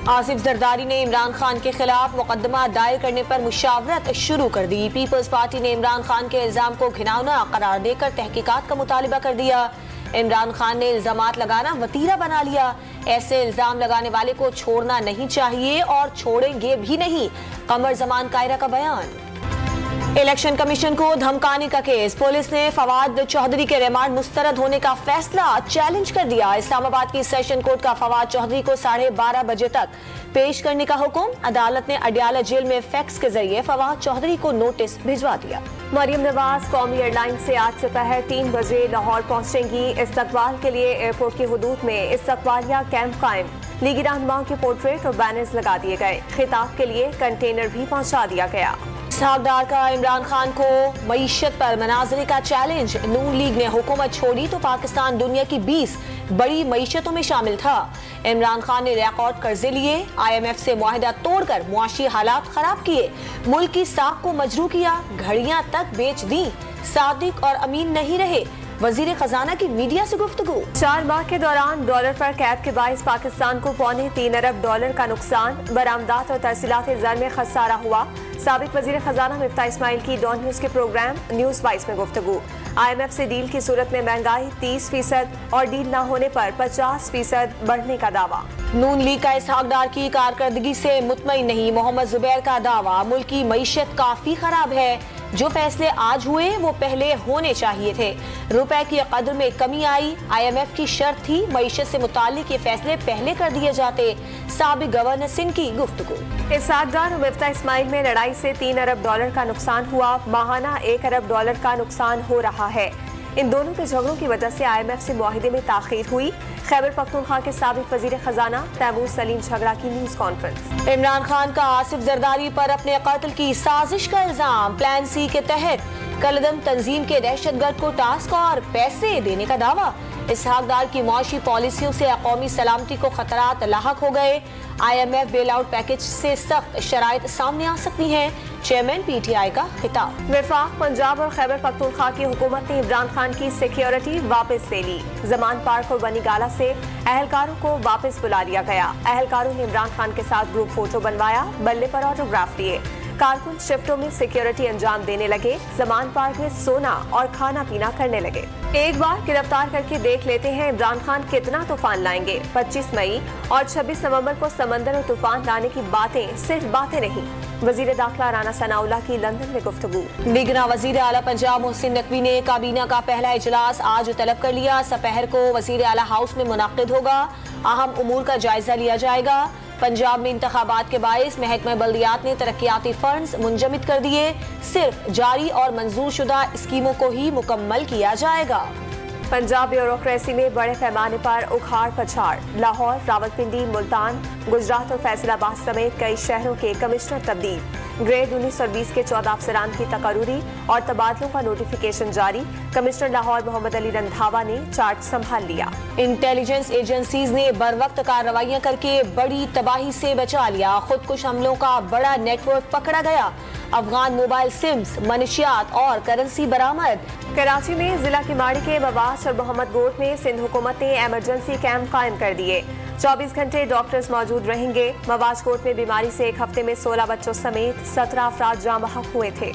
आसिफ जरदारी ने इमरान खान के खिलाफ मुकदमा दायर करने पर मुशावरत शुरू कर दी। पीपल्स पार्टी ने इमरान खान के इल्जाम को घिनौना करार देकर तहकीकात का मुतालिबा कर दिया। इमरान खान ने इल्जामात लगाना वतीरा बना लिया। ऐसे इल्जाम लगाने वाले को छोड़ना नहीं चाहिए और छोड़ेंगे भी नहीं। कमर जमान कायरा का बयान। इलेक्शन कमीशन को धमकाने का केस। पुलिस ने फवाद चौधरी के रिमांड मुस्तरद होने का फैसला चैलेंज कर दिया। इस्लामाबाद की सेशन कोर्ट का फवाद चौधरी को 12:30 बजे तक पेश करने का हुक्म। अदालत ने अडियाला जेल में फैक्स के जरिए फवाद चौधरी को नोटिस भिजवा दिया। मरियम नवाज कौमी एयरलाइन से आज दोपहर 3 बजे लाहौर पहुंचेंगी। इस्तकबाल के लिए एयरपोर्ट की हुदूद में इस्तकबालिया कैंप कायम। लीगी रहनुमाओं के पोर्ट्रेट और बैनर्स लगा दिए गए। खिताब के लिए कंटेनर भी पहुंचा दिया गया। इसहाक डार का इमरान खान को मईशत पर मनाजरे का चैलेंज। नून लीग ने हुकूमत छोड़ी तो पाकिस्तान दुनिया की 20 बड़ी मईशतों में शामिल था। इमरान खान ने रिकॉर्ड कर्जे लिए। IMF से मुआहिदा तोड़कर मुआशी हालात खराब किए। मुल्क की साख को मजरू किया। घड़ियां तक बेच दी। सादिक और अमीन नहीं रहे। वजीर खजाना की मीडिया से गुफ्तगू। 4 माह के दौरान डॉलर पर कैद के बाइस पाकिस्तान को $3.25 अरब का नुकसान। बरामदात और तरसीलात ज़र में खसारा हुआ। साबिक वजीर खजाना मिफ्ता इस्माइल की डॉन न्यूज के प्रोग्राम न्यूज 22 में गुफ्तगू। IMF से डील की सूरत में महंगाई 30% और डील न होने पर 50% बढ़ने का दावा। नून लीग का इसहाक डार की कारकर्दगी से मुतमईन नहीं। मोहम्मद जुबैर का दावा। मुल्क की मईशत काफी खराब है। जो फैसले आज हुए वो पहले होने चाहिए थे। रुपए की कदर में कमी आई। IMF की शर्त थी मईशत से मुताल्लिक ये फैसले पहले कर दिए जाते। साबिक गवर्नर सिंह की गुफ्तगू। इसहाक डार और मिफ्ता इस्माइल में लड़ाई से $3 अरब का नुकसान हुआ। माहाना $1 अरब का नुकसान हो रहा है। इन दोनों के झगड़ों की वजह से IMF से मुआहिदे में ताखीर हुई। खैबर पख्तूनख्वा के साबिक वजीर खजाना तैमूर सलीम झगड़ा की न्यूज कॉन्फ्रेंस। इमरान खान का आसिफ जरदारी पर अपने कत्ल की साजिश का इल्जाम। प्लान C के तहत कलदम तंजीम के दहशतगर्द को टास्क और पैसे देने का दावा। इसहाक डार की मुआशी पॉलिसियों से कौमी सलामती को खतरात लाहक हो गए। IMF बेल आउट पैकेज से सख्त शराइत सामने आ सकती हैं। चेयरमैन PTI का खिताब। वफाक पंजाब और खैबर पख्तूनख्वा की हुकूमत ने इमरान खान की सिक्योरिटी वापस ले ली। जमान पार्क और बनी गाला से अहलकारों को वापस बुला लिया गया। अहलकारों ने इमरान खान के साथ ग्रुप फोटो बनवाया। बल्ले पर ऑटोग्राफ लिए। कारकुन शिफ्टों में सिक्योरिटी अंजाम देने लगे। जमान पार्क में सोना और खाना पीना करने लगे। एक बार गिरफ्तार करके देख लेते हैं इमरान खान कितना तूफान लाएंगे। 25 मई और 26 नवंबर को समंदर और तूफान लाने की बातें सिर्फ बातें नहीं। वजीर दाखिला राना सनाउल्लाह की लंदन में गुफ्तगू। निगरान वजीर आला पंजाब मोहसिन नकवी ने काबीना का पहला इजलास आज तलब कर लिया। दोपहर को वजीर आला हाउस में मुनाकिद होगा। अहम उमूर का जायजा लिया जाएगा। पंजाब में इंतखाबात के बाइस महकमा बल्दियात ने तरक्याती फंड्स मुंजमद कर दिए। सिर्फ जारी और मंजूर शुदा स्कीमों को ही मुकम्मल किया जाएगा। पंजाब ब्यूरोक्रेसी में बड़े पैमाने पर उखाड़ पछाड़। लाहौर, रावलपिंडी, मुल्तान, गुजरात और फैसलाबाद समेत कई शहरों के कमिश्नर तब्दील। ग्रेड 19 और 20 के 14 अफसरान की तकरूरी और तबादलों का नोटिफिकेशन जारी। कमिश्नर लाहौर मोहम्मद अली रंधावा ने चार्ज संभाल लिया। इंटेलिजेंस एजेंसीज ने बरवक्त कार्रवाइयां करके बड़ी तबाही से बचा लिया। खुदकुश हमलों का बड़ा नेटवर्क पकड़ा गया। अफगान मोबाइल सिम्स, मनशियात और करेंसी बरामद। कराची में जिला किमाड़ी के मवाश और मोहम्मद गोट में सिंध हुकूमत ने इमरजेंसी कैंप कायम कर दिए। 24 घंटे डॉक्टर्स मौजूद रहेंगे। मवाश कोट में बीमारी से एक हफ्ते में 16 बच्चों समेत 17 अफराद जाँ बहक हुए थे।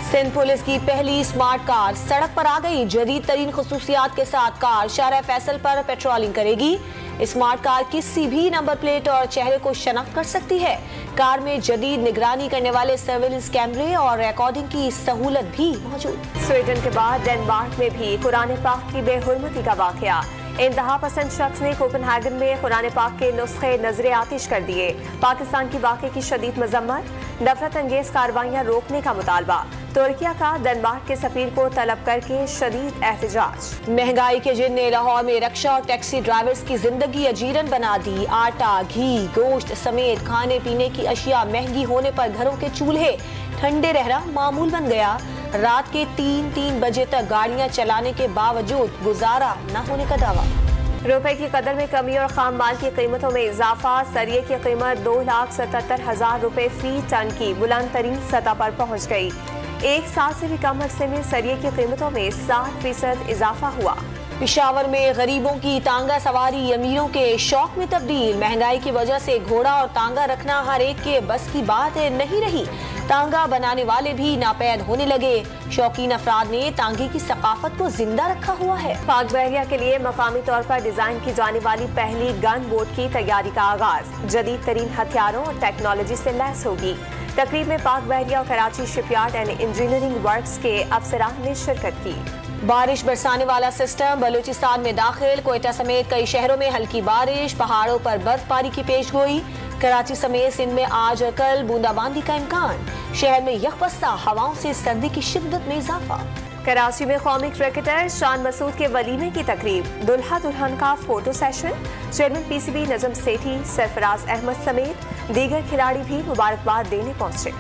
सिंध पुलिस की पहली स्मार्ट कार सड़क पर आ गई। जदीद तरीन खुसूसियात के साथ कार शाहरा फैसल पर पेट्रोलिंग करेगी। स्मार्ट कार किसी भी नंबर प्लेट और चेहरे को शनाख्त कर सकती है। कार में जदीद निगरानी करने वाले सर्विलेंस कैमरे और रिकॉर्डिंग की सहूलत भी मौजूद। स्वीडन के बाद डेनमार्क में भी कुरान पाक की बेहुरमती का वाकया। इंतहा पसंद शख्स ने कोपेनहेगन में कुरान पाक के नुस्खे नजरे आतिश कर दिए। पाकिस्तान की वाक़े की शदीद मजम्मत। नफरत अंगेज कार्रवाइयां रोकने का मुतालबा। तुर्किया का डेनमार्क के सफीर को तलब करके शदीद एहतजाज। महंगाई के जिन्ने लाहौर में रक्षा और टैक्सी ड्राइवर्स की जिंदगी अजीरन बना दी। आटा, घी, गोश्त समेत खाने पीने की अशिया महंगी होने पर घरों के चूल्हे ठंडे रहना मामूल बन गया। रात के 3-3 बजे तक गाड़ियां चलाने के बावजूद गुजारा न होने का दावा। रुपए की कदर में कमी और खाम माल की कीमतों में इजाफा। सरिये की कीमत 2,77,000 रुपए फी टन की बुलंद तरीन सतह पर पहुँच गई। एक साल से भी कम अरसे में सरिये की कीमतों में 60% इजाफा हुआ। पेशावर में गरीबों की तांगा सवारी अमीरों के शौक में तब्दील। महंगाई की वजह से घोड़ा और तांगा रखना हर एक के बस की बात नहीं रही। तांगा बनाने वाले भी नापैद होने लगे। शौकीन अफराद ने तांगे की सकाफत को जिंदा रखा हुआ है। पाक बहरिया के लिए मकामी तौर पर डिजाइन की जाने वाली पहली गन बोट की तैयारी का आगाज जदीद तरीन हथियारों और टेक्नोलॉजी से लैस होगी। तकरीब में पाक बहरिया और Karachi shipyard and engineering works के अफसरान ने शिरकत की। बारिश बरसाने वाला सिस्टम बलूचिस्तान में दाखिल। कोयटा समेत कई शहरों में हल्की बारिश, पहाड़ों पर बर्फबारी की पेशगोई। कराची समेत सिंध में आज और कल बूंदाबांदी का इम्कान। शहर में यकबस्ता हवाओं से सर्दी की शिद्दत में इजाफा। कराची में कौमी क्रिकेटर शान मसूद के वलीमे की तकरीब, दुल्हा दुल्हन का photo session. Chairman PCB Najam Sethi, Sarfaraz Ahmad समेत दीगर खिलाड़ी भी मुबारकबाद देने पहुंचे।